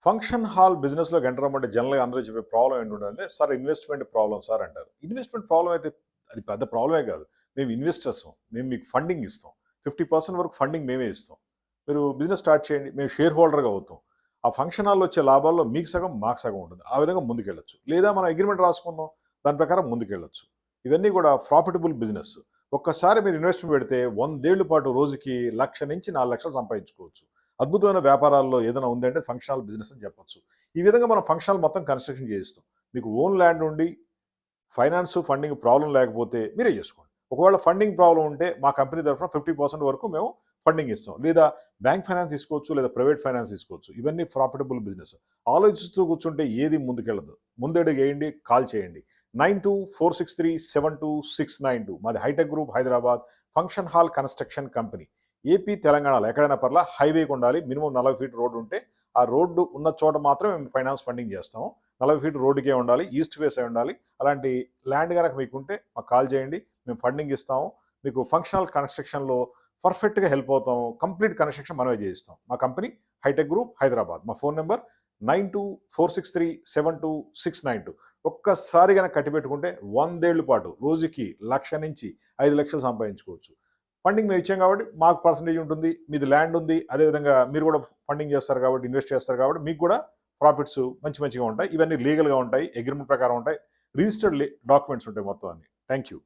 Function hall బిజినెస్‌లోకి enter అవ్వమంటే జనరల్‌గా అందరూ చెప్పే ప్రాబ్లమ్ ఏంటుంటదంటే, "సార్ ఇన్వెస్ట్‌మెంట్ ప్రాబ్లమ్ సార్" అంటారు. ఇన్వెస్ట్‌మెంట్ ప్రాబ్లమ్ అయితే అది పెద్ద ప్రాబ్లమే కాదు. మేము ఇన్వెస్టర్సం. మేము మీకు ఫండింగ్ ఇస్తాం. 50% వరకు ఫండింగ్ మేమే ఇస్తాం. మీరు బిజినెస్ స్టార్ట్ చేయండి. మేము షేర్ హోల్డర్‌గా అవుతాం. ఆ ఫంక్షన్ హాల్‌లో వచ్చే లాభాల్లో మీకు సగం, మాకు సగం ఉంటుంది. ఆ విధంగా ముందుకెళ్ళొచ్చు. లేదా మనం అగ్రీమెంట్ రాసుకుందాం. దాని ప్రకారం ముందుకెళ్ళొచ్చు. ఇవన్నీ కూడా ప్రాఫిటబుల్ బిజినెస్. ఒక్కసారి మీరు ఇన్వెస్ట్‌మెంట్ పెడితే 100 ఏళ్ల పాటు రోజుకి 1,00,000-4,00,000 సంపాదించుకోవచ్చు. అద్భుతమైన వ్యాపారాల్లో ఏదైనా ఉందంటే ఫంక్షన్ హాల్ బిజినెస్ అని చెప్పొచ్చు. ఈ విధంగా మనం ఫంక్షన్ హాల్ మొత్తం కన్‌స్ట్రక్షన్ చేయిస్తాం. మీకు ఓన్ ల్యాండ్ ఉండి ఫైనాన్స్, ఫండింగ్ ప్రాబ్లమ్ లేకపోతే మీరే చేసుకోండి. ఒకవేళ ఫండింగ్ ప్రాబ్లమ్ ఉంటే మా కంపెనీ తరఫున 50% వరకు మేము ఫండింగ్ ఇస్తాం. లేదా బ్యాంక్ ఫైనాన్స్ తీసుకోవచ్చు, లేదా ప్రైవేట్ ఫైనాన్స్ తీసుకోవచ్చు. ఇవన్నీ ప్రాఫిటబుల్ బిజినెస్. ఆలోచిస్తూ కూర్చుంటే ఏది ముందుకెళ్ళదు. ముందడుగేయండి, కాల్ చేయండి. 9246372692 మాది hitech group Hyderabad function hall construction company. AP, తెలంగాణలో ఎక్కడైనా పర్లా హైవేకి ఉండాలి. మినిమమ్ 40 ఫీట్ రోడ్ ఉంటే ఆ రోడ్డు ఉన్న చోట మాత్రమే మేము ఫైనాన్స్ ఫండింగ్ చేస్తాం. 40 ఫీట్ రోడ్డుకే ఉండాలి. ఈస్ట్ ఫేస్ అయి ఉండాలి. అలాంటి ల్యాండ్ గనక మీకుంటే మాకు కాల్ చేయండి. మేము ఫండింగ్ ఇస్తాము. మీకు ఫంక్షనల్ కన్‌స్ట్రక్షన్‌లో పర్ఫెక్ట్‌గా హెల్ప్ అవుతాము. కంప్లీట్ కన్‌స్ట్రక్షన్ మనమే చేయిస్తాం. మా కంపెనీ హైటెక్ గ్రూప్ హైదరాబాద్. మా ఫోన్ నంబర్ 9246372692. ఒక్కసారి గనక కట్టిపెట్టుకుంటే 100 ఏళ్ల పాటు రోజుకి 1,00,000-5,00,000 సంపాదించుకోవచ్చు. ఫండింగ్ మేము ఇచ్చాం కాబట్టి మాకు పర్సెంటేజ్ ఉంటుంది. మీది ల్యాండ్ ఉంది. అదేవిధంగా మీరు కూడా ఫండింగ్ చేస్తారు కాబట్టి, ఇన్వెస్ట్ చేస్తారు కాబట్టి మీకు కూడా ప్రాఫిట్స్ మంచి మంచిగా ఉంటాయి. ఇవన్నీ లీగల్‌గా ఉంటాయి. అగ్రీమెంట్ ప్రకారం ఉంటాయి. రిజిస్టర్డ్ డాక్యుమెంట్స్ ఉంటాయి మొత్తం అన్ని. Thank you.